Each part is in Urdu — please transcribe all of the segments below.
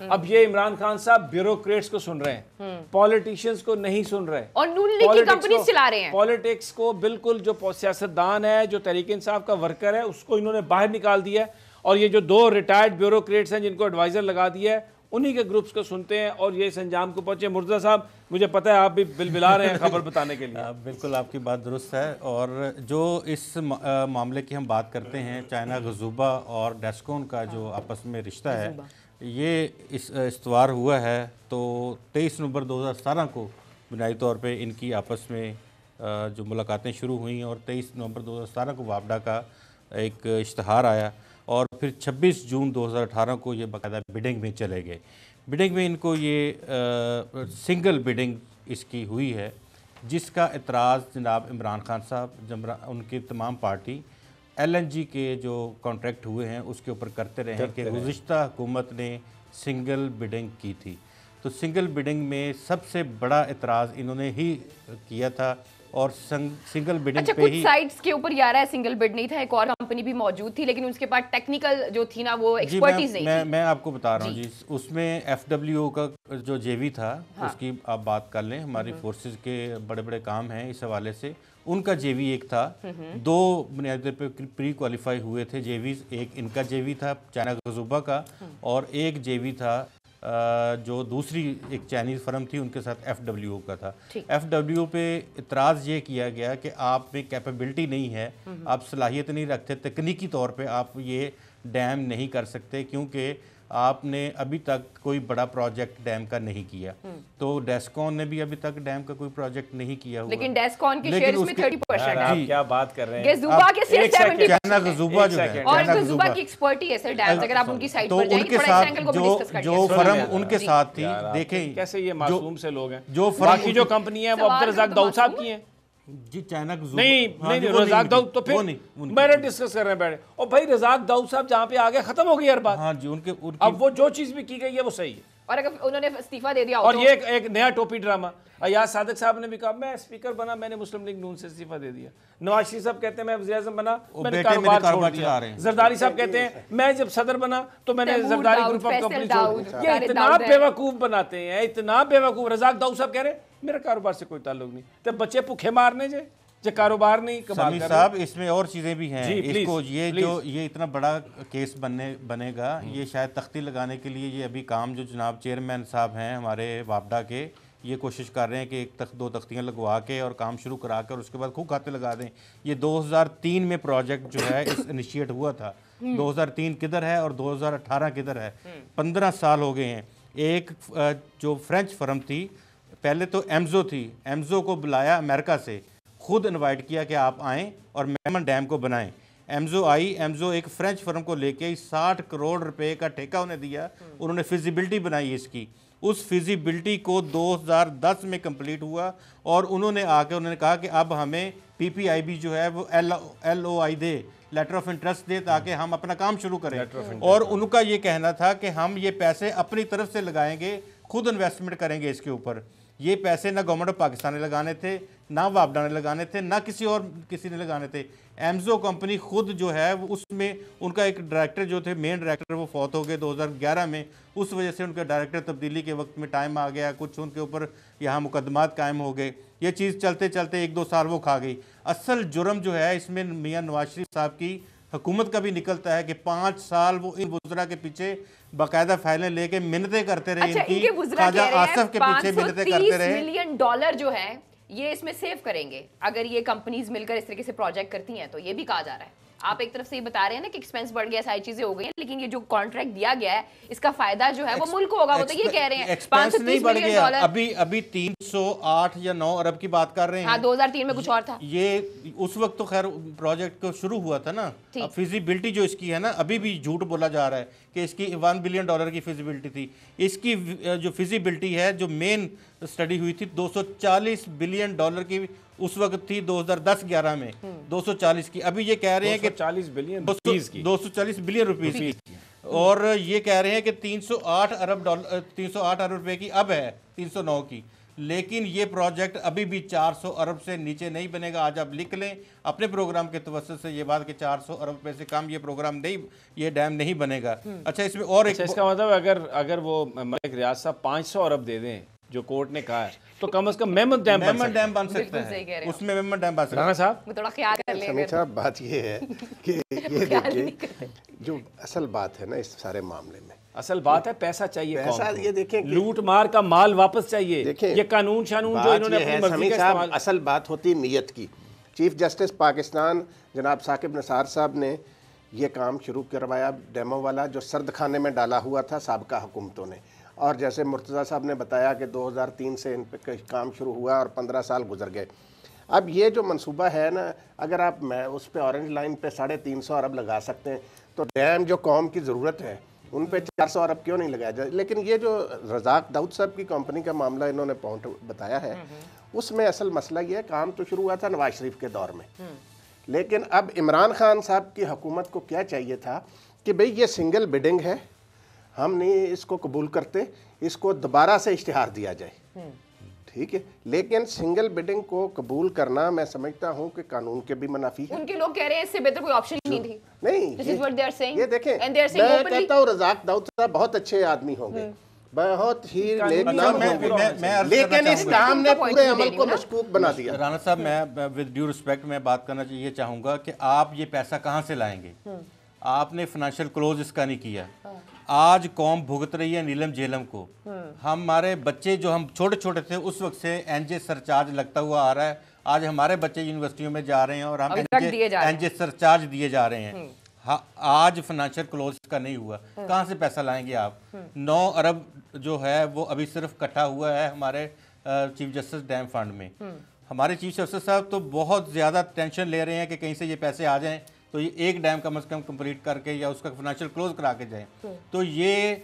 اب یہ عمران خان صاحب بیوروکریٹس کو سن رہے ہیں, پولیٹیشینز کو نہیں سن رہے, اور نون لیگ کی کمپنیز چلا رہے ہیں. پولیٹکس کو بالکل جو سیاستدان ہے, جو تحریک انصاف کا ورکر ہے, اس کو انہوں نے باہر نکال دیا ہے, اور یہ جو 2 ریٹائرڈ بیوروکریٹس ہیں جن کو ایڈوائزر لگا دیا ہے, انہی کے گروپس کو سنتے ہیں اور یہ اس انجام کو پہنچے. مرتضیٰ صاحب مجھے پتہ ہے آپ بھی بلبلا رہے ہیں خبر بتانے کے لیے. بالکل آپ کی بات درست ہے. اور جو اس معاملے کی ہم بات کرتے ہیں, چائنا غزوبہ اور ڈیسکون کا جو آپس میں رشتہ ہے, یہ استوار ہوا ہے. تو 23 نومبر 2017 کو بنیادی طور پہ ان کی آپس میں جو ملاقاتیں شروع ہوئیں, اور 23 نومبر 2017 کو وابڈا کا ایک اشتہار آیا, اور پھر 26 جون 2018 کو یہ باقاعدہ بیڈنگ میں چلے گئے. بیڈنگ میں ان کو یہ سنگل بیڈنگ اس کی ہوئی ہے, جس کا اعتراض جناب عمران خان صاحب, ان کی تمام پارٹی LNG کے جو کانٹریکٹ ہوئے ہیں اس کے اوپر کرتے رہے ہیں کہ گزشتہ حکومت نے سنگل بیڈنگ کی تھی. تو سنگل بیڈنگ میں سب سے بڑا اعتراض انہوں نے ہی کیا تھا, اور سنگل بیڈنگ پہ ہی کچھ سائٹس کے اوپر یہ رہا ہے سنگل بیڈ نہیں تھا, ایک اور کمپنی بھی موجود تھی لیکن اس کے پاس ٹیکنیکل جو تھی نا وہ ایکسپرٹیز نہیں تھی. میں آپ کو بتا رہا ہوں جی, اس میں FWO کا جو JV تھا اس کی آپ بات کر لیں, ہماری فورسز کے بڑے بڑے کام ہیں اس حوالے سے, ان کا JV ایک تھا, 2 بنیادی طور پہ پری کوالیفائی ہوئے تھے JVs, ایک ان کا JV تھا چائنا غزوبہ کا, اور ایک JV تھا جو دوسری ایک چائنیز فرم تھی ان کے ساتھ FWO کا تھا. FWO پہ اعتراض یہ کیا گیا کہ آپ میں کیپیبلٹی نہیں ہے, آپ صلاحیت نہیں رکھتے, تکنیکی طور پہ آپ یہ ڈیم نہیں کر سکتے کیونکہ آپ نے ابھی تک کوئی بڑا پروجیکٹ ڈیم کا نہیں کیا. تو ڈیسکون نے بھی ابھی تک ڈیم کا کوئی پروجیکٹ نہیں کیا ہوا, لیکن ڈیسکون کی شیئر اس میں 30% ہے. آپ کیا بات کر رہے ہیں, غزوبہ کے صرف 70%. چائنا غزوبہ جو ہے, اور غزوبہ کی ایکسپرٹی ہے سر ڈیمز, اگر آپ ان کی سائٹ تو پر ان جائیں کے تھوڑا اس اینگل ساتھ کو بھی ڈسکس کر جو فرم ان کے ساتھ تھی, دیکھیں کیسے یہ معصوم سے لوگ ہیں, جو باقی جو کمپنی ہیں وہ عبدالرزاق داؤد صاحب کی ہیں. جی چائنا غزوبہ نہیں رزاق داؤد تو پھر میرے ڈسکس کر رہے ہیں بیٹھے, اور بھائی رزاق داؤد صاحب جہاں پہ آگے ختم ہو گئی ہر بات. ہاں جی, ان کے اب وہ جو چیز بھی کی گئی ہے وہ صحیح ہے, اور اگر انہوں نے استعفیٰ دے دیا. اور یہ ایک نیا ٹوپی ڈرامہ, ایاز صادق صاحب نے بھی کہا میں اسپیکر بنا, میں نے مسلم لیگ نون سے استعفیٰ دے دیا. نواز شریف صاحب کہتے ہیں میں وزیر اعظم بنا, میں نے کاروبار چھوڑ دیا. زرداری صاحب کہتے ہیں میں جب صدر بنا تو میں نے زرداری گروپ آف کمپنی چھوڑ دی. یہ اتنا بیوقوف بناتے ہیں, اتنا بیوقوف. رزاق داؤد صاحب کہہ رہے ہیں میرا کاروبار سے کوئی تعلق نہیں, تو بچے بھوکے مارنے جائے جو کاروبار نہیں. سمیع صاحب اس میں اور چیزیں بھی ہیں, اس کو یہ اتنا بڑا کیس بنے گا, یہ شاید تختی لگانے کے لیے یہ ابھی کام جو جناب چیئرمین صاحب ہیں ہمارے وابڈا کے, یہ کوشش کر رہے ہیں کہ ایک 2 تختیاں لگوا کے اور کام شروع کرا کر اس کے بعد خوب کھاتے لگا دیں. یہ 2003 میں پروجیکٹ جو ہے اس انیشیٹ ہوا تھا, 2003 کدھر ہے اور 2018 کدھر ہے, 15 سال ہو گئے ہیں. ایک جو فرینچ فرم تھی پہلے تو ایمزو تھی, ایمزو کو بلایا امریکہ سے, خود انوائٹ کیا کہ آپ آئیں اور میمن ڈیم کو بنائیں. ایمزو آئی, ایمزو ایک فرینچ فرم کو لے کے 60 کروڑ روپے کا ٹھیکہ انہیں دیا, انہوں نے فیزیبلٹی بنائی اس کی. اس فیزیبلٹی کو 2010 میں کمپلیٹ ہوا, اور انہوں نے آ کے انہوں نے کہا کہ اب ہمیں PPIB جو ہے وہ LOI دے, لیٹر آف انٹرسٹ دے, تاکہ ہم اپنا کام شروع کریں. اور ان کا یہ کہنا تھا کہ ہم یہ پیسے اپنی طرف سے لگائیں گے, خود انویسٹمنٹ کریں گے اس کے اوپر. یہ پیسے نہ گورنمنٹ آف پاکستان نے لگانے تھے, نہ وابڈا نے لگانے تھے, نہ کسی نے لگانے تھے. ایمزو کمپنی خود جو ہے اس میں ان کا ایک ڈائریکٹر جو تھے, مین ڈائریکٹر, وہ فوت ہو گئے 2011 میں. اس وجہ سے ان کے ڈائریکٹر تبدیلی کے وقت میں ٹائم آ گیا, کچھ ان کے اوپر یہاں مقدمات قائم ہو گئے. یہ چیز چلتے چلتے 1-2 سال وہ کھا گئی. اصل جرم جو ہے اس میں میاں نواز شریف صاحب کی حکومت کا بھی نکلتا ہے کہ 5 سال وہ ان وزراء کے پیچھے باقاعدہ فائلیں لے کے منتیں کرتے رہے, ان کی خواجہ آصف کے پیچھے منتیں کرتے رہے. $530 ملین جو ہے یہ اس میں سیو کریں گے اگر یہ کمپنیز مل کر اس طریقے سے پروجیکٹ کرتی ہیں, تو یہ بھی کہا جا رہا ہے. آپ ایک طرف سے یہ بتا رہے ہیں نا کہ ایکسپینس بڑھ گیا, ساری چیزیں ہو گئی ہیں, لیکن یہ جو کانٹریکٹ دیا گیا ہے اس کا فائدہ جو ہے وہ ملک کو ہوگا. وہ تو یہ کہہ رہے ہیں ایکسپینس نہیں بڑھ گیا, ابھی 308 یا 9 ارب کی بات کر رہے ہیں. ہاں 2003 میں کچھ اور تھا. یہ اس وقت تو خیر پروجیکٹ کو شروع ہوا تھا نا, فیزیبلٹی جو اس کی ہے نا, ابھی بھی جھوٹ بولا جا رہا ہے کہ اس کی $1 بلین کی فیزیبلٹی تھی. اس کی جو فیزیبلٹی ہے, جو مین اسٹڈی ہوئی تھی, $240 بلین کی اس وقت تھی 2010-11 میں, 240 کی. ابھی یہ کہہ رہے ہیں کہ 240 بلین روپیز کی, اور یہ کہہ رہے ہیں کہ 308 ارب روپے کی اب ہے, 309 کی. لیکن یہ پروجیکٹ ابھی بھی 400 ارب سے نیچے نہیں بنے گا. آج آپ لکھ لیں اپنے پروگرام کے توسط سے یہ بات کہ 400 ارب روپے سے کم یہ پروگرام نہیں, یہ ڈیم نہیں بنے گا. اچھا اس میں اور ایک اس کا مطلب اگر وہ ملک ریاض صاحب 500 ارب دے دیں جو کورٹ نے کہا ہے تو کم از کم میمن ڈیم بن سکتا ہے, اس میں میمن ڈیم بن سکتا ہے. رانا صاحب تھوڑا خیال کر لیں. سمیع صاحب بات یہ ہے کہ یہ دیکھیں جو اصل بات ہے نا اس سارے معاملے میں, اصل بات ہے پیسہ چاہیے, پیسہ یہ دیکھیں لوٹ مار کا مال واپس چاہیے. یہ قانون شانون جو انہوں نے اپنی مرضی کا استعمال, اصل بات ہوتی نیت کی. چیف جسٹس پاکستان جناب ثاقب نثار صاحب نے یہ کام شروع کروایا ڈیمو والا, جو سرد خانے میں ڈالا ہوا تھا سابقہ حکومتوں نے, اور جیسے مرتضیٰ صاحب نے بتایا کہ 2003 سے ان پہ کام شروع ہوا اور 15 سال گزر گئے. اب یہ جو منصوبہ ہے نا, اگر آپ اس پہ اورنج لائن پہ 350 ارب لگا سکتے ہیں تو ڈیم جو قوم کی ضرورت ہے ان پہ 400 ارب کیوں نہیں لگایا جائے. لیکن یہ جو رزاق داؤد صاحب کی کمپنی کا معاملہ انہوں نے پوائنٹ بتایا ہے, اس میں اصل مسئلہ یہ ہے کام تو شروع ہوا تھا نواز شریف کے دور میں, لیکن اب عمران خان صاحب کی حکومت کو کیا چاہیے تھا کہ بھئی یہ سنگل بڈنگ ہے, ہم نہیں اس کو قبول کرتے, اس کو دوبارہ سے اشتہار دیا جائے. ٹھیک ہے, لیکن سنگل بڈنگ کو قبول کرنا میں سمجھتا ہوں کہ قانون کے بھی منافی ہے. ان کے لوگ کہہ رہے ہیں اس سے بہتر کوئی آپشن نہیں تھی. نہیں, یہ دیکھیں میں کہتا ہوں رزاق داؤد صاحب بہت اچھے آدمی ہوں گے, بہت ہی نیک نام ہوں گے, لیکن اس کام نے پورے عمل کو مشکوک بنا دیا. رانا صاحب میں ود ڈیو ریسپیکٹ میں بات کرنا یہ چاہوں گا کہ آپ یہ پیسہ کہاں سے لائیں گے؟ آپ نے فائنینشیل کلوز اس کا نہیں کیا. آج قوم بھگت رہی ہے نیلم جیلم کو. ہمارے بچے جو ہم چھوٹے چھوٹے تھے اس وقت سے این جے سرچارج لگتا ہوا آ رہا ہے. آج ہمارے بچے یونیورسٹیوں میں جا رہے ہیں اور ہم این جے سرچارج دیے جا رہے ہیں. آج فائنینشیل کلوز کا نہیں ہوا, کہاں سے پیسہ لائیں گے آپ؟ 9 ارب جو ہے وہ ابھی صرف اکٹھا ہوا ہے ہمارے چیف جسٹس ڈیم فنڈ میں. ہمارے چیف جسٹس صاحب تو بہت زیادہ ٹینشن لے رہے ہیں کہ کہیں سے یہ پیسے آ جائیں تو یہ ایک ڈیم کم از کم کمپلیٹ کر کے یا اس کا فائنینشیل کلوز کرا کے جائیں. تو یہ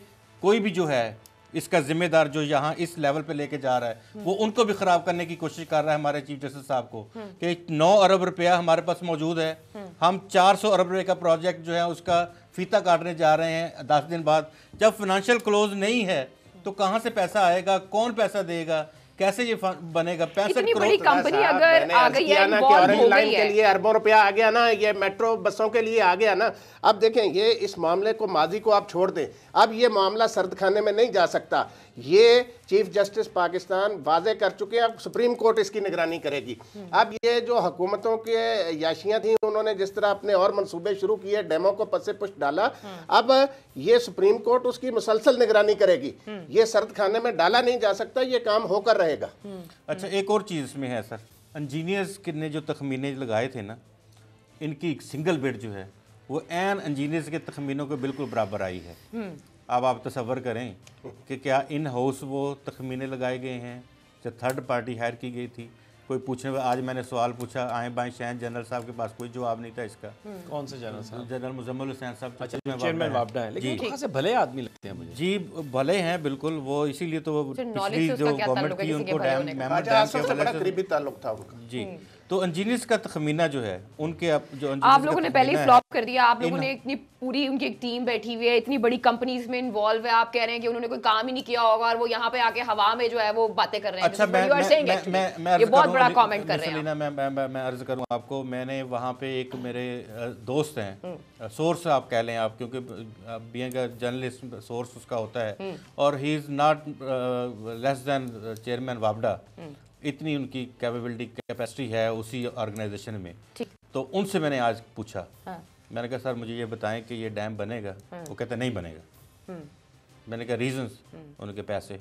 کوئی بھی جو ہے اس کا ذمہ دار جو یہاں اس لیول پہ لے کے جا رہا ہے وہ ان کو بھی خراب کرنے کی کوشش کر رہا ہے ہمارے چیف جسٹس صاحب کو, کہ 9 ارب روپیہ ہمارے پاس موجود ہے, ہم 400 ارب روپے کا پروجیکٹ جو ہے اس کا فیتہ کاٹنے جا رہے ہیں 10 دن بعد. جب فائنینشیل کلوز نہیں ہے تو کہاں سے پیسہ آئے گا, کون پیسہ دے گا, کیسے یہ بنے گا؟ 65 کروڑ کمپنی اگر آ گئی ہے اورنج لائن کے لیے اربوں روپیہ آ گیا نا, یہ میٹرو بسوں کے لیے آ گیا نا. اب دیکھیں یہ اس معاملے کو ماضی کو آپ چھوڑ دیں, اب یہ معاملہ سرد خانے میں نہیں جا سکتا. یہ چیف جسٹس پاکستان واضح کر چکے ہیں, اب سپریم کورٹ اس کی نگرانی کرے گی. اب یہ جو حکومتوں کے یاشیاں تھیں انہوں نے جس طرح اپنے اور منصوبے شروع کیے, ڈیمو کو پس پشت ڈالا, اب یہ سپریم کورٹ اس کی مسلسل نگرانی کرے گی. یہ سرد خانے میں ڈالا نہیں جا سکتا, یہ کام ہو کر رہے گا. اچھا ایک اور چیز اس میں ہے سر, انجینئرز نے جو تخمینے لگائے تھے نا, ان کی سنگل بیڈ جو ہے وہ این انجینئرز کے تخمینوں کے بالکل برابر آئی ہے. اب آپ تصور کریں کہ کیا ان ہاؤس وہ تخمینے لگائے گئے ہیں یا تھرڈ پارٹی ہائر کی گئی تھی؟ کوئی پوچھنے میں آج میں نے سوال پوچھا آئیں بائیں شہن جنرل صاحب کے پاس کوئی جواب نہیں تھا اس کا. کون سے جنرل صاحب؟ جنرل مزمل حسین صاحب چیئرمین وابڈا ہے, لیکن کہاں سے بھلے آدمی لگتے ہیں مجھے. جی بھلے ہیں بالکل, وہ اسی لیے تو پچھلی جو گورنمنٹ تھی ان کو ڈیم میمن ڈیم کے بڑا قریبی تعلق تھا ان کا. جی تو انجینئرز کا تخمینہ جو ہے ان کے جو آپ لوگوں نے پہلے ہی فلاپ کر دیا. آپ لوگوں نے اتنی پوری ان کی ایک ٹیم بیٹھی ہوئی ہے, اتنی بڑی کمپنیز میں انوالو ہے, آپ کہہ رہے ہیں کہ انہوں نے کوئی کام ہی نہیں کیا ہوگا اور وہ یہاں پہ آ کے ہوا میں جو ہے وہ باتیں کر رہے ہیں. اچھا یہ بہت بڑا کامنٹ کر رہے ہیں. میں عرض کروں آپ کو, میں نے وہاں پہ ایک میرے دوست ہیں, سورس آپ کہہ لیں آپ, کیونکہ بینگ اے جرنلسٹ سورس اس کا ہوتا ہے, اور ہی is not less then chairman وابڈا. اتنی ان کی کیپیبلٹی کیپیسٹی ہے اسی آرگنائزیشن میں. تو ان سے میں نے آج پوچھا, میں نے کہا سر مجھے یہ بتائیں کہ یہ ڈیم بنے گا؟ وہ کہتے نہیں بنے گا. میں نے کہا ریزنز, ان کے پیسے.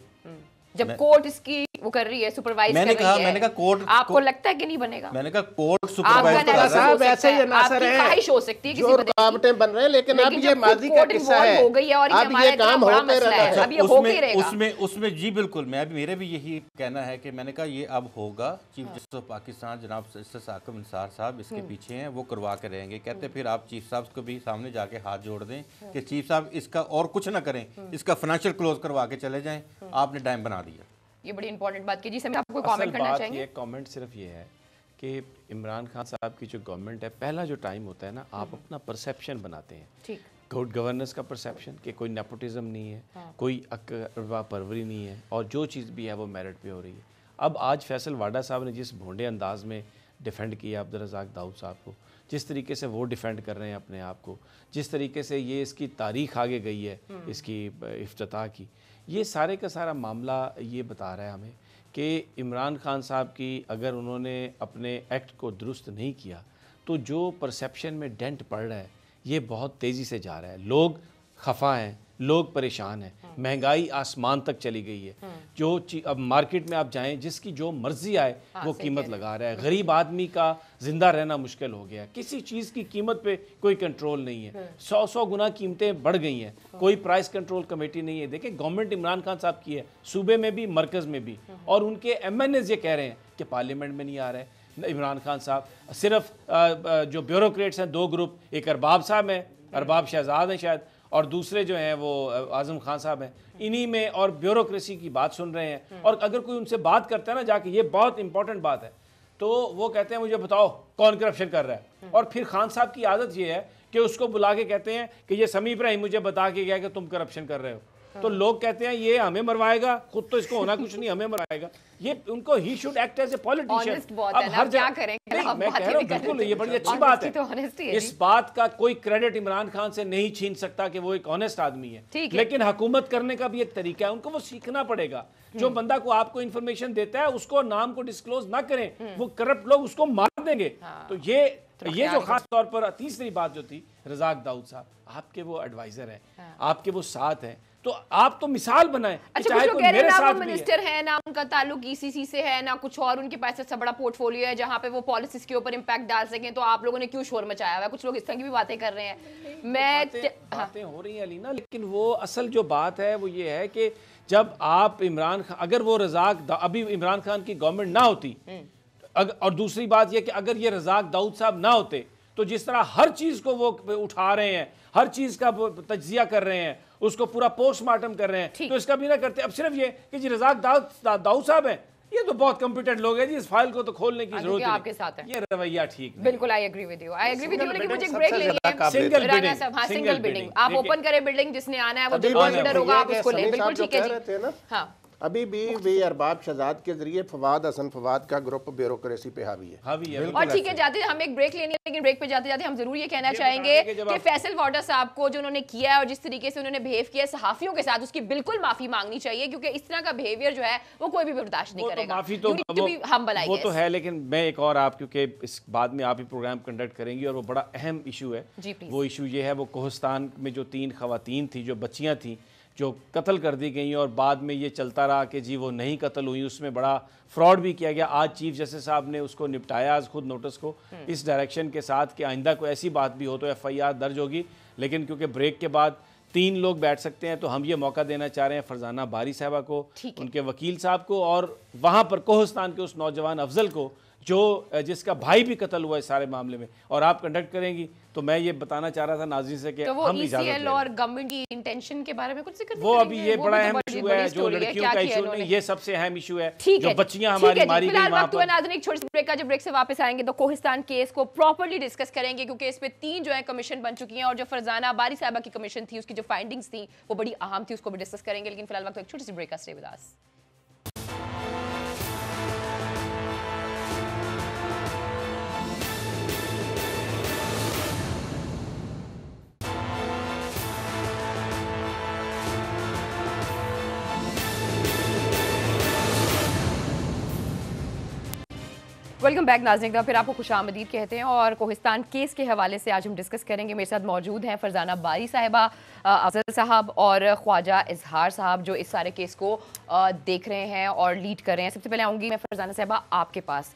جب کورٹ اس کی وہ کر رہی ہے سپروائز کر رہی ہے, میں نے کہا کورٹ آپ کو لگتا ہے کہ نہیں بنے گا؟ میں نے کہا کورٹ سپروائز کر رہا ہے. صاحب ایسے ہی ناصر ہے, خواہش ہو سکتی ہے جو رکاوٹیں بن رہے ہیں, لیکن اب یہ ماضی کا قصہ ہے, اب یہ کام ہوتے رہتا ہے. اس میں جی بالکل, میرے بھی یہی کہنا ہے کہ میں نے کہا یہ اب ہوگا. چیف جسٹس آف پاکستان جناب ثاقب نثار صاحب اس کے پیچھے ہیں, وہ کروا کے رہیں گے. کہتے پھر آپ چیف صاحب کو بھی سامنے جا کے ہاتھ جوڑ دیں کہ چیف صاحب اس کا اور کچھ نہ کریں, اس کا فائنینشیل کلوز کروا کے چلے جائیں, آپ نے ڈیم بنا دیا. یہ بڑی امپورٹنٹ بات کی. جی سمیع آپ کو کامنٹ کرنا چاہیں گے؟ یہ کامنٹ صرف یہ ہے کہ عمران خان صاحب کی جو گورنمنٹ ہے, پہلا جو ٹائم ہوتا ہے نا, آپ اپنا پرسیپشن بناتے ہیں, گڈ گورننس کا پرسیپشن کہ کوئی نیپوٹزم نہیں ہے, کوئی اقوا پروری نہیں ہے, اور جو چیز بھی ہے وہ میرٹ پہ ہو رہی ہے. اب آج فیصل واڈا صاحب نے جس بھونڈے انداز میں ڈیفینڈ کیا عبدالرزاق داؤد صاحب کو، جس طریقے سے وہ ڈیفینڈ کر رہے ہیں اپنے آپ کو، جس طریقے سے یہ اس کی تاریخ آگے گئی ہے اس کی افتتاح کی، یہ سارے کا سارا معاملہ یہ بتا رہا ہے ہمیں کہ عمران خان صاحب کی اگر انہوں نے اپنے ایکٹ کو درست نہیں کیا تو جو پرسیپشن میں ڈینٹ پڑ رہا ہے یہ بہت تیزی سے جا رہا ہے. لوگ خفا ہیں، لوگ پریشان ہیں، مہنگائی آسمان تک چلی گئی ہے. جو اب مارکیٹ میں آپ جائیں جس کی جو مرضی آئے وہ قیمت لگا رہا ہے. غریب آدمی کا زندہ رہنا مشکل ہو گیا. کسی چیز کی قیمت پہ کوئی کنٹرول نہیں ہے. 100 گنا قیمتیں بڑھ گئی ہیں. کوئی پرائس کنٹرول کمیٹی نہیں ہے. دیکھیں گورنمنٹ عمران خان صاحب کی ہے، صوبے میں بھی مرکز میں بھی، اور ان کے ایم این ایز یہ کہہ رہے ہیں کہ پارلیمنٹ میں نہیں آ رہے عمران خان صاحب. صرف جو بیوروکریٹس ہیں 2 گروپ، ایک ارباب صاحب ہیں، ارباب شہزاد ہیں شاید، اور دوسرے جو ہیں وہ اعظم خان صاحب ہیں، انہی میں اور بیوروکریسی کی بات سن رہے ہیں. اور اگر کوئی ان سے بات کرتا ہے نا جا کے، یہ بہت امپورٹنٹ بات ہے، تو وہ کہتے ہیں مجھے بتاؤ کون کرپشن کر رہا ہے. اور پھر خان صاحب کی عادت یہ ہے کہ اس کو بلا کے کہتے ہیں کہ یہ سمیع ابراہیم مجھے بتا کے گیا کہ تم کرپشن کر رہے ہو. تو لوگ کہتے ہیں یہ ہمیں مروائے گا، خود تو اس کو ہونا کچھ نہیں، ہمیں مرائے گا. یہ ان کو he should act as a politician. اب ہر جگہ میں کہہ رہا ہوں بالکل یہ بڑی اچھی بات ہے. اس بات کا کوئی کریڈٹ عمران خان سے نہیں چھین سکتا کہ وہ ایک آنیسٹ آدمی ہے، لیکن حکومت کرنے کا بھی ایک طریقہ ہے. ان کو وہ سیکھنا پڑے گا. جو بندہ کو آپ کو انفارمیشن دیتا ہے اس کو نام کو ڈسکلوز نہ کریں، وہ کرپٹ لوگ اس کو مار دیں گے. تو یہ جو خاص طور پر تیسری بات جو تھی، رزاق داؤد صاحب آپ کے وہ ایڈوائزر ہیں، آپ کے وہ ساتھ ہیں، تو آپ تو مثال بنائیں. اچھا کچھ لوگ کہہ رہے ہیں نہ وہ منسٹر ہے، نہ ان کا تعلق ای سی سی سے ہے، نہ کچھ اور، ان کے پاس ایسا بڑا پورٹ فولیو ہے جہاں پہ وہ پالیسیز کے اوپر امپیکٹ ڈال سکیں، تو آپ لوگوں نے کیوں شور مچایا ہوا ہے؟ کچھ لوگ اس طرح کی بھی باتیں کر رہے ہیں. باتیں ہو رہی ہیں علینا، لیکن وہ اصل جو بات ہے وہ یہ ہے کہ جب آپ عمران خان، اگر وہ رزاق ابھی عمران خان کی گورنمنٹ نہ ہوتی، اور دوسری بات یہ کہ اگر یہ رزاق داؤد صاحب نہ ہوتے، تو جس طرح ہر چیز کو وہ اٹھا رہے ہیں، ہر چیز کا تجزیہ کر رہے ہیں، اس کو پورا پوسٹ مارٹم کر رہے ہیں، تو اس کا بھی نہ کرتے. اب صرف یہ کہ جی رزاق داؤد صاحب ہیں، یہ تو بہت کمپیٹنٹ لوگ ہیں جی، اس فائل کو تو کھولنے کی ضرورت نہیں. یہ رویہ ٹھیک نہیں. بالکل آئی ایگری ود یو، لیکن مجھے ایک بریک لینی ہے. سنگل بلڈنگ آپ اوپن کریں، بلڈنگ جس نے آنا ہے وہ ڈیمانڈر ہوگا، آپ اس کو لیں. بالکل ٹھیک ہے جی. ہاں ابھی بھی وی ارباب شہزاد کے ذریعے فواد حسن فواد کا گروپ بیوروکریسی پہ حاوی ہے. اور ٹھیک ہے جاتے ہم ایک بریک لینی ہے، لیکن بریک پہ جاتے جاتے ہم ضرور یہ کہنا چاہیں گے کہ فیصل واڈا صاحب کو جو انہوں نے کیا ہے اور جس طریقے سے انہوں نے بہیو کیا ہے صحافیوں کے ساتھ، اس کی بالکل معافی مانگنی چاہیے، کیونکہ اس طرح کا بہیویئر جو ہے وہ کوئی بھی برداشت نہیں کرے گا. وہ تو ہے، لیکن میں ایک اور آپ کیونکہ اس بعد میں آپ ہی پروگرام کنڈکٹ کریں گی اور وہ بڑا اہم ایشو ہے. وہ ایشو یہ ہے، وہ کوہستان میں جو 3 خواتین تھیں، جو بچیاں تھیں، جو قتل کر دی گئیں اور بعد میں یہ چلتا رہا کہ جی وہ نہیں قتل ہوئی، اس میں بڑا فراڈ بھی کیا گیا. آج چیف جسٹس صاحب نے اس کو نپٹایا آج خود نوٹس کو اس ڈائریکشن کے ساتھ کہ آئندہ کوئی ایسی بات بھی ہو تو ایف آئی آر درج ہوگی. لیکن کیونکہ بریک کے بعد 3 لوگ بیٹھ سکتے ہیں تو ہم یہ موقع دینا چاہ رہے ہیں فرزانہ باری صاحبہ کو، ان کے وکیل صاحب کو، اور وہاں پر کوہستان کے اس نوجوان افضل کو جس کا بھائی بھی قتل ہوا ہے اس سارے معاملے میں، اور آپ کنڈکٹ کریں گی. تو میں یہ بتانا چاہ رہا تھا ناظرین سے کہ ہم اجازت لیں. اور گورنمنٹ کی انٹینشن کے بارے میں کچھ ذکر وہ ابھی یہ بڑا اہم ایشو ہے، جو لڑکیوں کا ایشو نہیں، یہ سب سے اہم ایشو ہے، جو بچیاں ہماری ماری گئی وہاں پر. ناظرین ایک چھوٹی سی بریک کا، جب بریک سے واپس آئیں گے تو کوہستان کیس کو پراپرلی ڈسکس کریں گے، کیونکہ اس پہ 3 جو ہے کمیشن بن چکی ہیں، اور جو فرزانہ باری صاحبہ کی کمیشن تھی اس کی جو فائنڈنگز تھیں وہ بڑی اہم تھی، اس کو بھی ڈسکس کریں گے. لیکن فی الحال وقت ایک چھوٹی سی بریک کا. Stay with us. Welcome back ناظرین، پھر آپ کو خوش آمدید کہتے ہیں، اور کوہستان کیس کے حوالے سے آج ہم ڈسکس کریں گے. میرے ساتھ موجود ہیں فرزانہ باری صاحبہ، افضل صاحب اور خواجہ اظہار صاحب، جو اس سارے کیس کو دیکھ رہے ہیں اور لیڈ کر رہے ہیں. سب سے پہلے آؤں گی میں فرزانہ صاحبہ آپ کے پاس،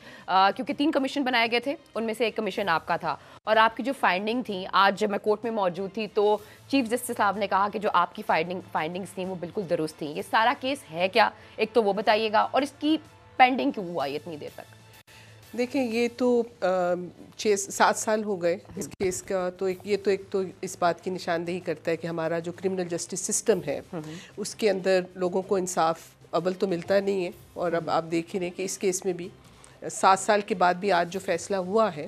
کیونکہ 3 کمیشن بنائے گئے تھے، ان میں سے ایک کمیشن آپ کا تھا، اور آپ کی جو فائنڈنگ تھیں، آج جب میں کورٹ میں موجود تھی تو چیف جسٹس صاحب نے کہا کہ جو آپ کی فائنڈنگز تھیں وہ بالکل درست تھیں. یہ سارا کیس ہے کیا، ایک تو وہ بتائیے گا، اور اس کی پینڈنگ کیوں ہوا اتنی دیر تک؟ دیکھیں یہ تو 6-7 سال ہو گئے اس کیس کا، تو ایک تو اس بات کی نشاندہی کرتا ہے کہ ہمارا جو کرمنل جسٹس سسٹم ہے اس کے اندر لوگوں کو انصاف اول تو ملتا نہیں ہے. اور اب آپ دیکھ ہی رہے کہ اس کیس میں بھی 7 سال کے بعد بھی آج جو فیصلہ ہوا ہے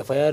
FIR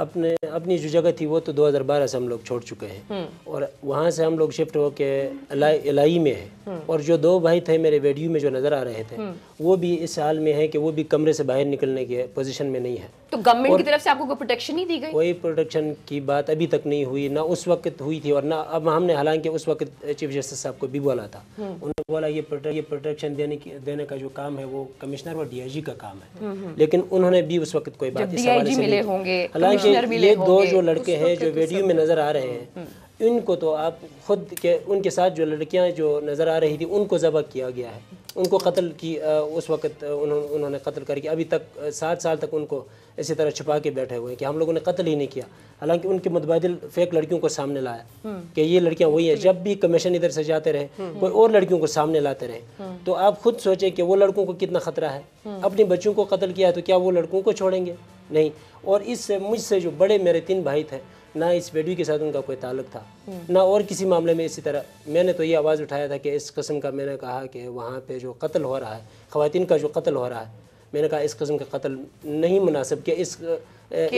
اپنی جو جگہ تھی وہ تو 2012 سے ہم لوگ چھوڑ چکے ہیں اور وہاں سے ہم لوگ شفٹ ہو کے الائی میں ہیں اور جو 2 بھائی تھے میرے ویڈیو میں جو نظر آ رہے تھے وہ بھی اس حال میں ہے کہ وہ بھی کمرے سے باہر نکلنے کے پوزیشن میں نہیں ہے. تو گورنمنٹ کی طرف سے آپ کو کوئی پروٹیکشن نہیں دی گئی؟ کوئی پروٹیکشن کی بات ابھی تک نہیں ہوئی, نہ اس وقت ہوئی تھی اور نہ اب ہم نے, حالانکہ اس وقت چیف جسٹس صاحب کو بھی بولا تھا, انہوں نے بولا یہ پروٹیکشن دینے کا جو کام ہے وہ کمشنر اور ڈی آئی جی کا کام ہے, لیکن انہوں نے بھی اس وقت کوئی بات اس حوالے سے نہیں کی. حالانکہ یہ 2 جو لڑکے ہیں جو ویڈیو میں نظر آ رہے ہیں ان کو تو آپ خود کے, ان کے ساتھ جو لڑکیاں جو نظر آ رہی تھی ان کو ذبح کیا گیا ہے, ان کو قتل کی اس وقت انہوں نے قتل کر کے ابھی تک 7 سال تک ان کو اسی طرح چھپا کے بیٹھے ہوئے کہ ہم لوگوں نے قتل ہی نہیں کیا, حالانکہ ان کے متبادل فیک لڑکیوں کو سامنے لایا کہ یہ لڑکیاں وہی ہیں. جب بھی کمیشن ادھر سے جاتے رہے کوئی اور لڑکیوں کو سامنے لاتے رہے, تو آپ خود سوچیں کہ وہ لڑکوں کو کتنا خطرہ ہے. اپنی بچوں کو قتل کیا ہے تو کیا وہ لڑکوں کو چھوڑیں گے؟ نہیں. اور اس سے مجھ سے جو بڑے میرے 3 بھائی تھے, نہ اس ویڈیو کے ساتھ ان کا کوئی تعلق تھا نہ اور کسی معاملے میں اسی طرح. میں نے تو یہ آواز اٹھایا تھا کہ اس قسم کا, میں نے کہا کہ وہاں پہ جو قتل ہو رہا ہے, خواتین کا جو قتل ہو رہا ہے, میں نے کہا اس قسم کا قتل نہیں مناسب کہ اس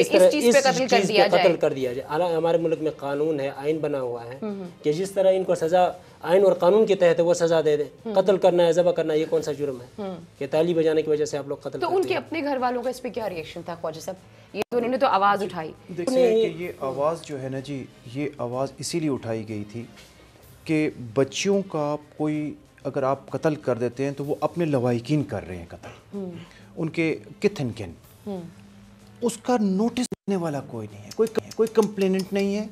طرح چیز پہ قتل کر دیا جائے. حالانکہ ہمارے ملک میں قانون ہے, آئین بنا ہوا ہے کہ جس طرح ان کو سزا آئین اور قانون کے تحت وہ سزا دے دے. قتل کرنا ہے, ذبح کرنا ہے, یہ کون سا جرم ہے کہ تالی بجانے کی وجہ سے آپ لوگ قتل. تو ان کے اپنے گھر والوں کا اس پہ کیا ریئیکشن تھا خواجہ صاحب؟ یہ تو انہوں نے تو آواز اٹھائی. دیکھیں کہ یہ آواز جو ہے نا جی, یہ آواز اسی لیے اٹھائی گئی تھی کہ بچیوں کا کوئی اگر آپ قتل کر دیتے ہیں تو وہ اپنے لواحقین کر رہے ہیں قتل, ان کے کتھ اینڈ کن, اس کا نوٹس دینے والا کوئی نہیں ہے, کوئی کمپلیننٹ نہیں ہے,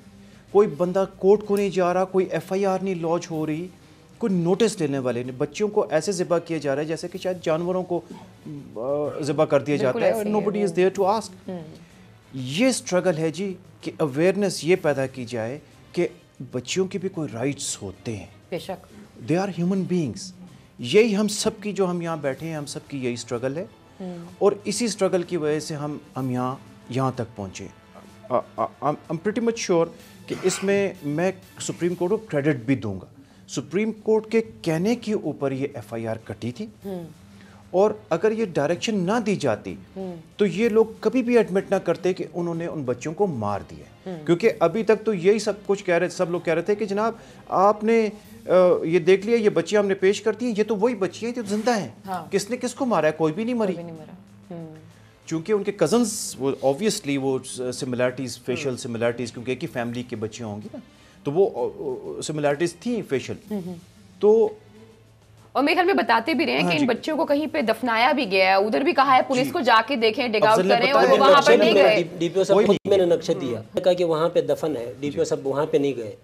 کوئی بندہ کورٹ کو نہیں جا رہا, کوئی ایف آئی آر نہیں لانچ ہو رہی, کوئی نوٹس لینے والے نہیں. بچوں کو ایسے ذبح کیا جا رہا ہے جیسے کہ شاید جانوروں کو ذبح کر دیا جاتا ہے, nobody is there to ask. یہ اسٹرگل ہے جی کہ اویئرنیس یہ پیدا کی جائے کہ بچیوں کے بھی کوئی رائٹس ہوتے ہیں, بے شک دے آر ہیومن بینگس. یہی ہم سب کی, جو ہم یہاں بیٹھے ہیں, ہم سب کی یہی اسٹرگل ہے اور اسی اسٹرگل کی وجہ سے ہم یہاں تک پہنچے. I'm pretty much sure کہ اس میں سپریم کورٹ کو کریڈٹ بھی دوں گا. سپریم کورٹ کے کہنے کے اوپر یہ ایف آئی آر کٹی تھی, اور اگر یہ ڈائریکشن نہ دی جاتی تو یہ لوگ کبھی بھی ایڈمٹ نہ کرتے کہ انہوں نے ان بچوں کو مار دیا. کیونکہ ابھی تک تو یہی سب کچھ کہہ رہے, سب لوگ کہہ رہے تھے کہ جناب آپ نے یہ دیکھ لیا, یہ بچیاں ہم نے پیش کرتی ہیں, یہ تو وہی بچیاں ہیں جو زندہ ہیں, کس نے کس کو مارا ہے؟ کوئی بھی نہیں مری. چونکہ ان کے کزنز وہ آبویسلی وہ سملیرٹیز, فیشل سملیرٹیز, کیونکہ ایک ہی فیملی کے بچے ہوں گے نا, تو وہ سملیرٹیز تھیں فیشل. تو اور میرے خیال میں بتاتے بھی رہے ہیں کہ ان بچوں کو کہیں پہ دفنایا بھی گیا ہے, ادھر بھی کہا ہے پولیس کو جا کے دیکھیں, ڈگ آؤٹ کریں, اور وہ وہاں پر نہیں گئے. ڈی پی او صاحب خود میں نے نقشہ دیا, کہا کہ وہاں پہ دفن ہے, ڈی پی او صاحب وہاں پہ نہیں گئے,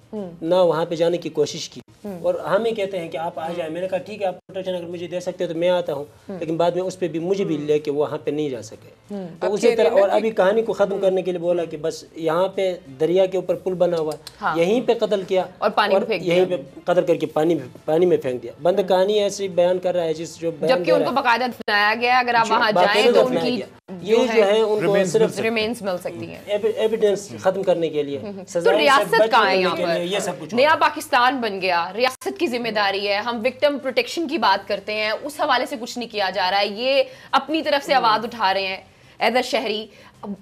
نہ وہاں پہ جانے کی کوشش کی, اور ہم ہی کہتے ہیں کہ آپ آ جائیں. میں نے کہا ٹھیک ہے, آپ پروٹیکشن اگر مجھے دے سکتے ہیں تو میں آتا ہوں, لیکن بعد میں اس پہ بھی مجھے بھی لے کے وہاں پہ نہیں جا سکے. تو اسی طرح, اور ابھی کہانی کو ختم کرنے کے لیے بولا کہ بس یہاں پہ دریا کے اوپر پل بنا ہوا ہے, یہیں پہ قتل کیا اور یہیں پہ قتل کر کے پانی میں پھینک دیا. بند کہانی ایسی بیان کر رہا ہے جس جو جبکہ ان کو باقاعدہ دفنایا گیا. اگر آپ وہاں جائیں تو ان کی یہ جو ہے ان کو صرف ریمینز مل سکتی ہیں ایویڈنس ختم کرنے کے لیے. تو ریاست کہاں ہے یہاں پر؟ نیا پاکستان بن گیا, ریاست کی ذمہ داری ہے. ہم وکٹم پروٹیکشن کی بات کرتے ہیں, اس حوالے سے کچھ نہیں کیا جا رہا ہے. یہ اپنی طرف سے آواز اٹھا رہے ہیں ایز اے شہری.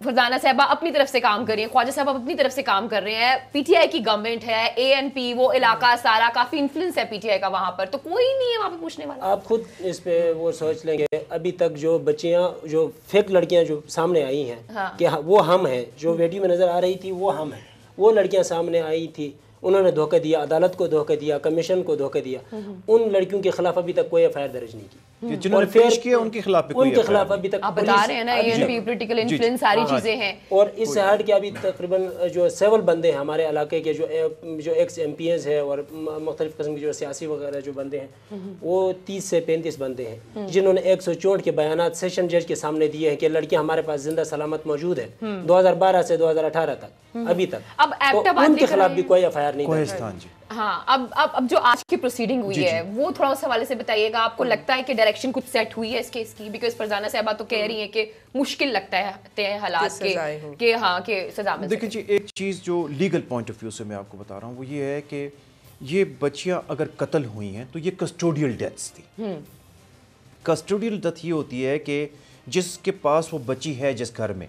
فرزانہ صاحبہ اپنی طرف سے کام کر رہی ہیں, خواجہ صاحب اپنی طرف سے کام کر رہے ہیں, پی ٹی آئی کی گورنمنٹ ہے, اے این پی, وہ علاقہ سارا کافی انفلوئنس ہے پی ٹی آئی کا وہاں پر, تو کوئی نہیں ہے وہاں پہ پوچھنے والا. آپ خود اس پہ وہ سوچ لیں گے, ابھی تک جو بچیاں, جو فیک لڑکیاں جو سامنے آئی ہیں کہ وہ ہم ہیں, جو ویڈیو میں نظر آ رہی تھی وہ ہم ہیں, وہ لڑکیاں سامنے آئی تھی, انہوں نے دھوکہ دیا, عدالت کو دھوکہ دیا, کمیشن کو دھوکہ دیا. ان لڑکیوں کے خلاف ابھی تک کوئی ایف آئی آر درج نہیں کی, جنہوں نے پیش کیا ان کے خلاف ابھی تک آپ بتا رہے ہیں نا, اے این پی, پولیٹیکل انفلوئنس, ساری چیزیں ہیں. اور اس سے ہٹ کے ابھی تقریباً جو 7 بندے ہیں ہمارے علاقے کے, جو ایکس ایم پی ایز ہیں اور مختلف قسم کے جو سیاسی وغیرہ جو بندے ہیں, وہ 30 سے 35 بندے ہیں جنہوں نے 164 کے بیانات سیشن جج کے سامنے دیے ہیں کہ لڑکیاں ہمارے پاس زندہ سلامت موجود ہیں 2012 سے 2018 تک ابھی تک. اب ان کے خلاف بھی کوئی ایف آئی آر نہیں ہے. ہاں, اب جو آج کی پروسیڈنگ ہوئی ہے وہ تھوڑا اس حوالے سے بتائیے گا. آپ کو لگتا ہے کہ ڈائریکشن کچھ سیٹ ہوئی ہے اس کیس کی؟ بیکاز فرزانہ صاحبہ تو کہہ رہی ہیں کہ مشکل لگتا ہے حالات کہ ہاں کہ سزا مل. دیکھیں جی, ایک چیز جو لیگل پوائنٹ آف ویو سے میں آپ کو بتا رہا ہوں وہ یہ ہے کہ یہ بچیاں اگر قتل ہوئی ہیں تو یہ کسٹوڈیل ڈیتھس تھی. کسٹوڈیل ڈیتھ یہ ہوتی ہے کہ جس کے پاس وہ بچی ہے جس گھر میں،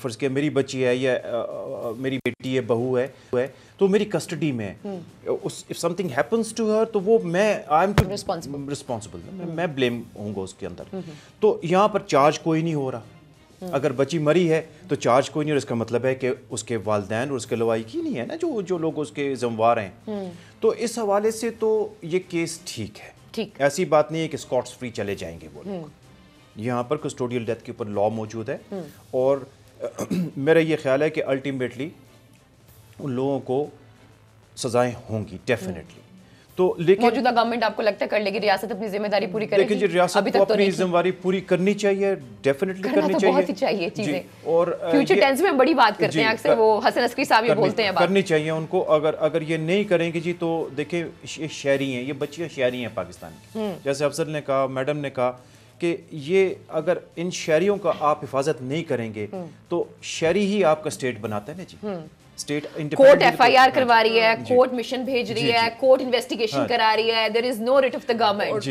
فرض کہ میری بچی ہے یا میری بیٹی ہے، بہو ہے تو میری کسٹڈی میں ہے، if something happens to her تو وہ میں responsible، میں بلیم ہوں گا اس کے اندر. تو یہاں پر چارج کوئی نہیں ہو رہا. اگر بچی مری ہے تو چارج کوئی نہیں، اور اس کا مطلب ہے کہ اس کے والدین اور اس کے لوائقی نہیں ہے نا جو لوگ اس کے ذمہ ہیں. تو اس حوالے سے تو یہ کیس ٹھیک ہے، ایسی بات نہیں ہے کہ اسکاٹس فری چلے جائیں گے وہ لوگ. یہاں پر کسٹوڈیل ڈیتھ کے اوپر لا موجود ہے، اور میرا یہ خیال ہے کہ الٹیمیٹلی ان لوگوں کو سزائیں ہوں گی ڈیفینیٹلی. تو لیکن موجودہ گورنمنٹ آپ کو لگتا ہے کر لے گی، ریاست اپنی ذمہ داری پوری کرے گی؟ لیکن جی ریاست کو اپنی ذمہ داری پوری کرنی چاہیے، ڈیفینیٹلی کرنی چاہیے، بہت ہی چاہیے چیزیں. اور فیوچر ٹینس میں ہم بڑی بات کرتے ہیں اکثر، وہ حسن عسکری صاحب یہ بولتے ہیں کرنی چاہیے ان کو. اگر یہ نہیں کریں گے جی تو دیکھیں یہ شہری ہیں، یہ بچیاں شہری ہیں پاکستان کی. جیسے افضل نے کہا، میڈم نے کہا کہ یہ اگر ان شہریوں کا آپ حفاظت نہیں کریں گے تو شہری ہی آپ کا اسٹیٹ بناتا ہے نا جی. کورٹ ایف آئی آر کروا رہی ہے، کورٹ مشن بھیج رہی ہے، کورٹ انویسٹیگیشن کرا رہی ہے، there is no writ of the government.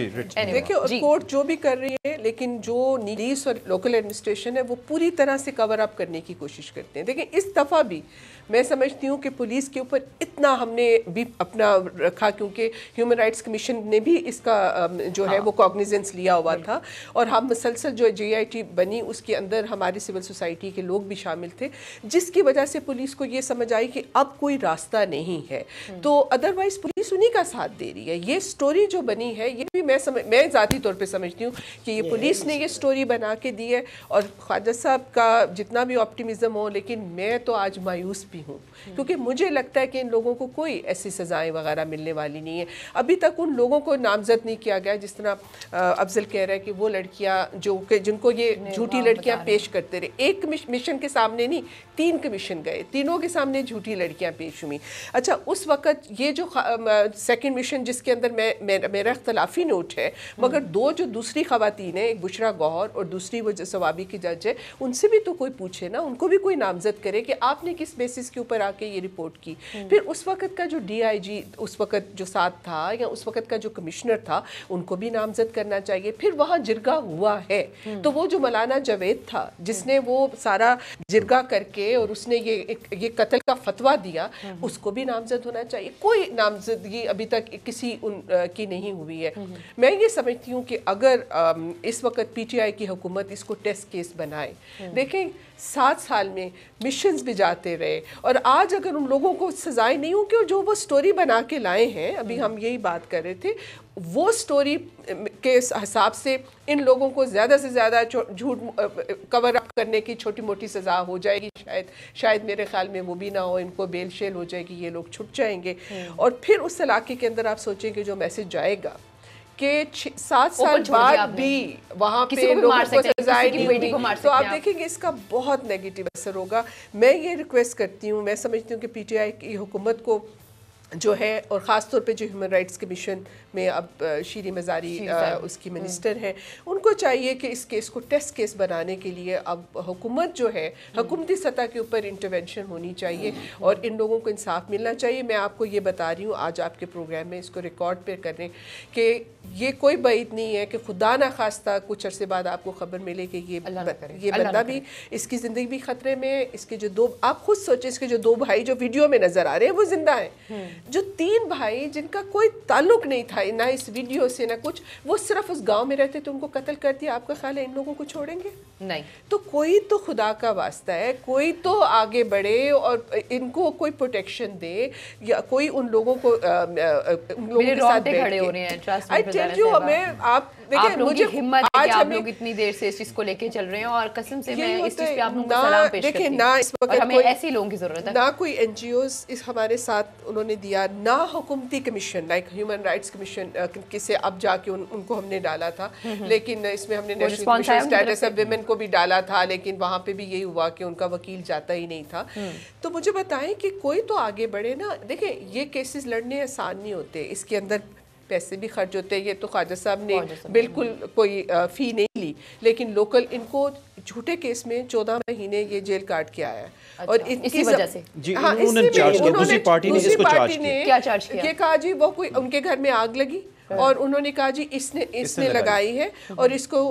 دیکھیں کورٹ جو بھی کر رہی ہے، لیکن جو پولیس اور لوکل ایڈمنسٹریشن ہے وہ پوری طرح سے کور اپ کرنے کی کوشش کرتے ہیں. دیکھیں اس دفعہ بھی میں سمجھتی ہوں کہ پولیس کے اوپر اتنا ہم نے بھی اپنا رکھا، کیونکہ ہیومن رائٹس کمیشن نے بھی اس کا جو ہے وہ کوگنیزنس لیا ہوا تھا، اور ہم مسلسل جو JIT بنی اس کے اندر ہماری سول سوسائٹی کے لوگ بھی شامل تھے، جس کی وجہ سے پولیس کو یہ سمجھ آئی کہ اب کوئی راستہ نہیں ہے. تو ادروائز پولیس انہی کا ساتھ دے رہی ہے. یہ سٹوری جو بنی ہے یہ بھی میں ذاتی طور پہ سمجھتی ہوں کہ یہ پولیس نے یہ سٹوری بنا کے دی ہے. اور خواجہ صاحب کا جتنا بھی آپٹیمزم ہو، لیکن میں تو آج مایوس بھی ہوں، کیونکہ مجھے لگتا ہے کہ ان لوگوں کو کوئی ایسی سزائیں وغیرہ ملنے والی نہیں ہے. ابھی تک ان لوگوں کو نامزد نہیں کیا گیا، جس طرح افضل کہہ رہا ہے کہ وہ لڑکیاں جن کو یہ جھوٹی لڑکیاں پیش کرتے رہے، ایک مشن کے سامنے نہیں 3 کمیشن گئے، تینوں کے سامنے جھوٹی لڑکیاں پیش ہوئی. اچھا اس وقت یہ جو سیکنڈ مشن جس کے اندر میرا اختلافی نوٹ ہے، مگر 2 جو دوسری خواتین ہیں، ایک بشرا گوہر اور دوسری وہ جو ثوابی کی جج ہے، ان سے بھی تو کوئی پوچھے نا، ان کو بھی کوئی نامزد کرے کہ آپ نے کس بیسس کے اوپر آ کے یہ رپورٹ کی. پھر اس وقت کا جو DIG اس وقت جو ساتھ تھا، یا اس وقت کا جو کمشنر تھا، ان کو بھی نامزد کرنا چاہیے. پھر وہاں جرگہ ہوا ہے تو وہ جو مولانا جاوید تھا جس نے وہ سارا جرگہ کر کے اور اس نے یہ قتل کا فتویٰ دیا، اس کو بھی نامزد ہونا چاہیے. کوئی نامزدگی ابھی تک کسی ان کی نہیں ہوئی ہے. میں یہ سمجھتی ہوں کہ اگر اس وقت PTI کی حکومت اس کو ٹیسٹ کیس بنائے، دیکھیں 7 سال میں مشنز بھی جاتے رہے، اور آج اگر ان لوگوں کو سزائیں نہیں ہوں کہ جو وہ سٹوری بنا کے لائے ہیں، ابھی ہم یہی بات کر رہے تھے، وہ سٹوری کے حساب سے ان لوگوں کو زیادہ سے زیادہ جھوٹ کور اپ کرنے کی چھوٹی موٹی سزا ہو جائے گی. شاید میرے خیال میں وہ بھی نہ ہو، ان کو بیل شیل ہو جائے گی، یہ لوگ چھٹ جائیں گے. اور پھر اس علاقے کے اندر آپ سوچیں کہ جو میسج جائے گا کہ 7 سال بعد بھی وہاں پہ لوگوں کو سزائیں نہیں ہوئی، تو آپ دیکھیں گے اس کا بہت نیگیٹو اثر ہوگا. میں یہ ریکویسٹ کرتی ہوں، میں سمجھتی ہوں کہ PTI کی حکومت کو جو ہے، اور خاص طور پہ جو ہیومن رائٹس کمیشن میں اب شیریں مزاری اس کی منسٹر ہیں، ان کو چاہیے کہ اس کیس کو ٹیسٹ کیس بنانے کے لیے اب حکومت جو ہے، حکومتی سطح کے اوپر انٹرونشن ہونی چاہیے اور ان لوگوں کو انصاف ملنا چاہیے. میں آپ کو یہ بتا رہی ہوں آج آپ کے پروگرام میں، اس کو ریکارڈ پہ کریں کہ یہ کوئی بعید نہیں ہے کہ خدا نہ خواستہ کچھ عرصے بعد آپ کو خبر ملے کہ یہ بندہ بھی، اس کی زندگی بھی خطرے میں. اس کے جو 2، آپ خود سوچیں، اس کے جو 2 بھائی جو ویڈیو میں نظر آ رہے ہیں وہ زندہ ہیں. جو 3 بھائی جن کا کوئی تعلق نہیں تھا نہ اس ویڈیو سے نہ کچھ، وہ صرف اس گاؤں میں رہتے تھے، ان کو قتل کر دیا. آپ کا خیال ہے ان لوگوں کو چھوڑیں گے؟ نہیں. تو کوئی تو خدا کا واسطہ ہے، کوئی تو آگے بڑھے اور ان کو کوئی پروٹیکشن دے، یا کوئی ان لوگوں کو ان لوگوں کے ساتھ کھڑے ہو رہے ہیں. I tell you، میں آپ دیکھیں مجھے ہمت ہے کہ آپ لوگ اتنی دیر سے اس چیز کو لے کے چل رہے ہیں، اور قسم سے میں اس چیز پہ آپ لوگوں کو سلام پیش کرتی ہوں. نہ اس وقت ہمیں ایسی لوگوں کی ضرورت ہے، نہ کوئی NGOs اس ہمارے ساتھ انہوں نے دیا، نہ حکومتی commission like human rights commission کسے اب جا کے ان کو ہم نے ڈالا تھا، لیکن اس میں ہم نے national commission status of women کو بھی ڈالا تھا، لیکن وہاں پہ بھی یہی ہوا کہ ان کا وکیل جاتا ہی نہیں تھا. تو مجھے بتائیں کہ کوئی تو آگے بڑھے نا. دیکھیں یہ کیسز لڑنے آسان نہیں ہوتے، اس کے اندر پیسے بھی خرچ ہوتے ہیں. یہ تو خواجہ صاحب نے بالکل کوئی فی نہیں لی، لیکن لوکل ان کو جھوٹے کیس میں 14 مہینے یہ جیل کاٹ کے آیا ہے، اور اسی وجہ سے دوسری پارٹی نے اس کو چارج کیا. یہ کہا جی وہ کوئی ان کے گھر میں آگ لگی اور انہوں نے کہا جی اس نے لگائی ہے اور اس کو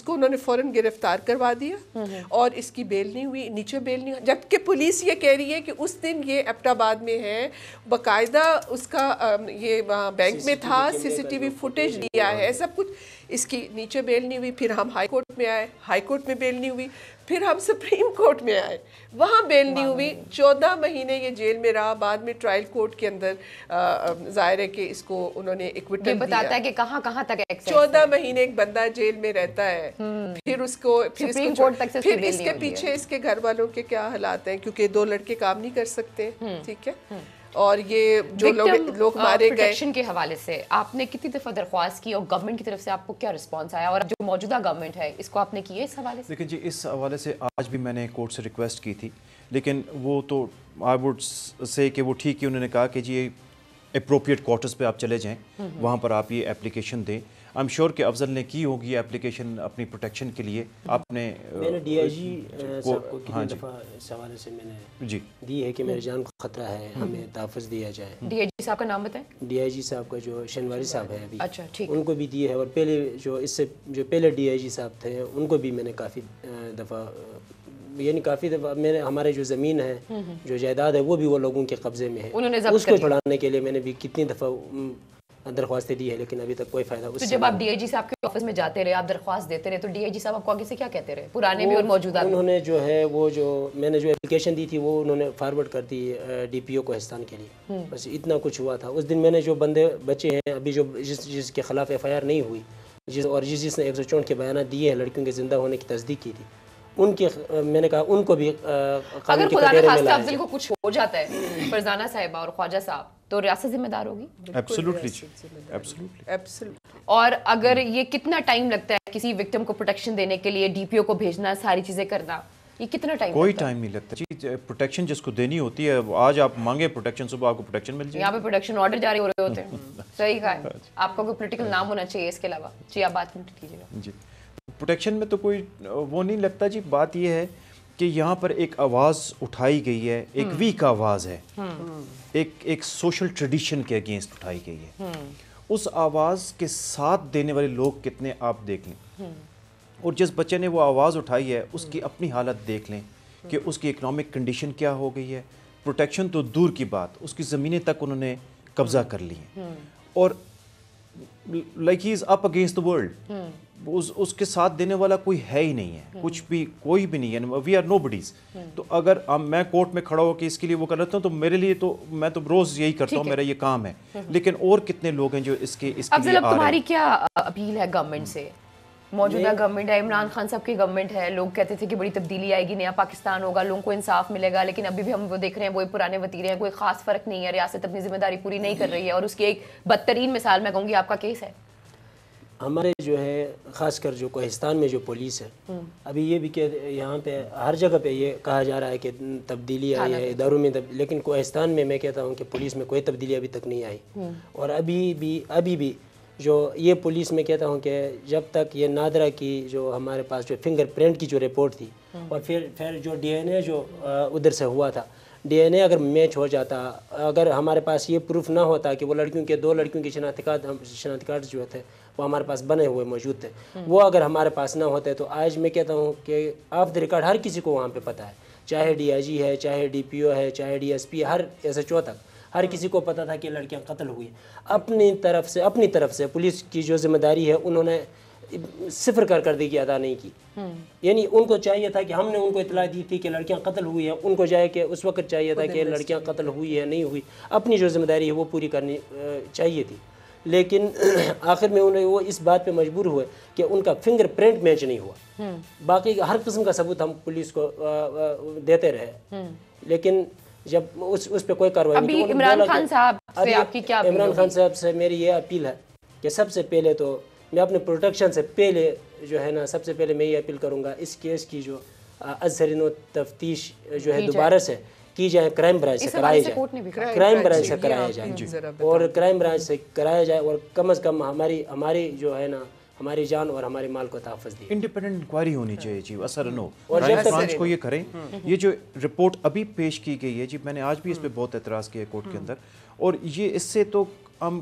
انہوں نے فوراً گرفتار کروا دیا اور اس کی بیل نہیں ہوئی, نیچے بیل نہیں ہوئی, جبکہ پولیس یہ کہہ رہی ہے کہ اس دن یہ ایبٹ آباد میں ہے, باقاعدہ اس کا یہ بینک میں تھا, CCTV فوٹیج لیا ہے, سب کچھ, اس کی نیچے بیل نہیں ہوئی. پھر ہم ہائی کورٹ میں آئے, ہائی کورٹ میں بیل نہیں ہوئی, پھر ہم سپریم کورٹ میں آئے, وہاں بیل نہیں ہوئی. 14 مہینے یہ جیل میں رہا, بعد میں ٹرائل کورٹ کے اندر ظاہر ہے کہ اس کو انہوں نے ایکویٹل دیا. بتاتا ہے کہ کہاں تک 14 مہینے ایک بندہ جیل میں رہتا ہے, پھر اس کے پیچھے اس کے گھر والوں کے کیا حالات ہیں, کیونکہ 2 لڑکے کام نہیں کر سکتے, ٹھیک ہے. اور یہ جو لوگ مارے گئے, پروٹیکشن کے حوالے سے آپ نے کتنی دفعہ درخواست کی اور گورنمنٹ کی طرف سے آپ کو کیا رسپانس آیا, اور جو موجودہ گورنمنٹ ہے اس کو آپ نے کی ہے اس حوالے سے؟ دیکھیں جی, اس حوالے سے آج بھی میں نے کورٹ سے ریکویسٹ کی تھی, لیکن وہ تو آئی ووڈ سے کہ وہ ٹھیک ہے, انہوں نے کہا کہ جی اپروپریٹ کوارٹرز پہ آپ چلے جائیں, وہاں پر آپ یہ اپلیکیشن دیں. آئی ایم شیور کہ افضل نے کی ہوگی اپلیکیشن اپنی پروٹیکشن کے لیے. آپ نے میں نے ڈی آئی جی صاحب کو کتنی دفعہ اس حوالے سے میں نے دی ہے کہ میری جان کو خطرہ ہے, ہمیں تحفظ دیا جائے. ڈی آئی جی صاحب کا نام بتائیں. ڈی آئی جی صاحب کا جو شنواری صاحب ہے ابھی, اچھا ٹھیک, ان کو بھی دی ہے, اور پہلے جو پہلے ڈی آئی جی صاحب تھے ان کو بھی میں نے کافی دفعہ, یعنی کافی دفعہ میں نے, ہمارے جو زمین ہے, جو جائیداد ہے, وہ بھی وہ لوگوں کے قبضے میں ہے, اس کو چھڑانے کے لیے میں نے بھی کتنی دفعہ درخواستیں دی ہے, لیکن ابھی تک کوئی فائدہ. تو جب آپ ڈی آئی جی صاحب کے آفس میں جاتے رہے, آپ درخواست دیتے رہے, تو ڈی آئی جی صاحب آپ کو آگے سے کیا کہتے رہے, پرانے بھی اور موجودہ؟ انہوں نے جو ہے وہ جو میں نے جو اپلیکیشن دی تھی وہ انہوں نے فارورڈ کر دی DPO کوہستان کے لیے, بس اتنا کچھ ہوا تھا. اس دن میں نے جو بندے بچے ہیں ابھی, جو جس کے خلاف FIR نہیں ہوئی, جس نے 164 کے بیانات دیے ہیں, لڑکیوں کے زندہ ہونے کی تصدیق کی تھی, ان کے میں نے کہا ان کو بھی اگر خدا نہ خواستہ افضل کو کچھ ہو جاتا ہے, فرزانہ صاحبہ اور خواجہ صاحب, تو ریاست ذمہ دار ہوگی؟ ایبسلیوٹلی. اور اگر یہ کتنا ٹائم لگتا ہے کسی وکٹم کو پروٹیکشن دینے کے لیے, DPO کو بھیجنا, ساری چیزیں کرنا, یہ کتنا ٹائم؟ کوئی ٹائم نہیں لگتا جی. پروٹیکشن جس کو دینی ہوتی ہے, آج آپ مانگے پروٹیکشن, صبح آپ کو پروٹیکشن مل جائے. یہاں پہ پروٹیکشن آرڈر جاری ہو رہے ہوتے ہیں. صحیح کہا ہے. آپ کا کوئی پولیٹیکل نام ہونا چاہیے اس کے علاوہ. جی آپ بات کیجیے گا. جی, پروٹیکشن میں تو کوئی وہ نہیں لگتا جی. بات یہ ہے کہ یہاں پر ایک آواز اٹھائی گئی ہے, ایک ویک آواز ہے, ایک سوشل ٹریڈیشن کے اگینسٹ اٹھائی گئی ہے. اس آواز کے ساتھ دینے والے لوگ کتنے آپ دیکھ لیں, اور جس بچے نے وہ آواز اٹھائی ہے اس کی اپنی حالت دیکھ لیں کہ اس کی اکنامک کنڈیشن کیا ہو گئی ہے. پروٹیکشن تو دور کی بات, اس کی زمینیں تک انہوں نے قبضہ کر لی ہیں, اور like he is up against the world. اس کے ساتھ دینے والا کوئی ہے ہی نہیں ہے, کچھ بھی, کوئی بھی نہیں ہے. We are nobodies. تو اگر میں کورٹ میں کھڑا ہو کے اس کے لیے وہ کر لیتا ہوں, تو میرے لیے تو میں تو روز یہی کرتا ہوں, میرا یہ کام ہے. لیکن اور کتنے لوگ ہیں جو اس کے لیے افضل, اب تمہاری کیا اپیل ہے گورنمنٹ سے؟ موجودہ گورنمنٹ ہے, عمران خان صاحب کی گورنمنٹ ہے, لوگ کہتے تھے کہ بڑی تبدیلی آئے گی, نیا پاکستان ہوگا, لوگوں کو انصاف ملے گا, لیکن ابھی بھی ہم وہ دیکھ رہے ہیں وہی پرانے وتیرے ہیں, کوئی خاص فرق نہیں ہے, ریاست اپنی ذمہ داری پوری نہیں کر رہی ہے. اور اس کی ایک بدترین مثال میں کہوں گی آپ کا کیس ہے. ہمارے جو ہے خاص کر جو کوہستان میں جو پولیس ہے, ابھی یہ بھی کہ یہاں پہ ہر جگہ پہ یہ کہا جا رہا ہے کہ تبدیلی آئی ہے اداروں میں, لیکن کوہستان میں کہتا ہوں کہ پولیس میں کوئی تبدیلی ابھی تک نہیں آئی. اور ابھی بھی جو یہ پولیس میں کہتا ہوں کہ جب تک یہ نادرہ کی جو ہمارے پاس جو فنگر پرنٹ کی جو رپورٹ تھی, اور پھر جو DNA جو ادھر سے ہوا تھا, DNA اگر میچ ہو جاتا, اگر ہمارے پاس یہ پروف نہ ہوتا کہ وہ 2 لڑکیوں کی شناختی کارڈ جو تھے وہ ہمارے پاس بنے ہوئے موجود تھے, وہ اگر ہمارے پاس نہ ہوتے, تو آج میں کہتا ہوں کہ آف دا ریکارڈ ہر کسی کو وہاں پہ پتہ ہے, چاہے DIG ہے, چاہے DPO ہے, چاہے DSP, ہر SHO تک, ہر کسی کو پتہ تھا کہ لڑکیاں قتل ہوئی. اپنی طرف سے پولیس کی جو ذمہ داری ہے انہوں نے صفر کارکردگی ادا نہیں کی. یعنی ان کو چاہیے تھا کہ ہم نے ان کو اطلاع دی تھی کہ لڑکیاں قتل ہوئی ہیں, ان کو جائے کہ اس وقت چاہیے تھا کہ لڑکیاں قتل ہوئی ہے نہیں ہوئی, اپنی جو ذمہ داری ہے وہ پوری کرنی چاہیے تھی. لیکن آخر میں انہیں وہ اس بات پہ مجبور ہوئے کہ ان کا فنگر پرنٹ میچ نہیں ہوا. باقی ہر قسم کا ثبوت ہم پولیس کو دیتے رہے, لیکن جب اس پہ کوئی کارروائی نہیں. عمران خان صاحب سے آپ کی کیا اپیل؟ عمران خان صاحب سے میری یہ اپیل ہے کہ سب سے پہلے تو میں اپنے پروٹیکشن سے پہلے جو ہے نا, سب سے پہلے میں یہ اپیل کروں گا اس کیس کی جو ازسرین و تفتیش جو ہے دوبارہ سے کی جائے, کرائم برانچ سے کرائی جائے, کرائم برانچ سے کرایا جائے, اور کرائم برانچ سے کرایا جائے, اور کم از کم ہماری جو ہے نا ہماری جان اور ہمارے مال کو تحفظ دی. انڈیپینڈنٹ انکوائری ہونی چاہیے جی, اثر نو کرائم برانچ کو یہ کریں. یہ جو رپورٹ ابھی پیش کی گئی ہے جی, میں نے آج بھی اس پہ بہت اعتراض کیا کورٹ کے اندر, اور یہ اس سے تو ہم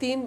3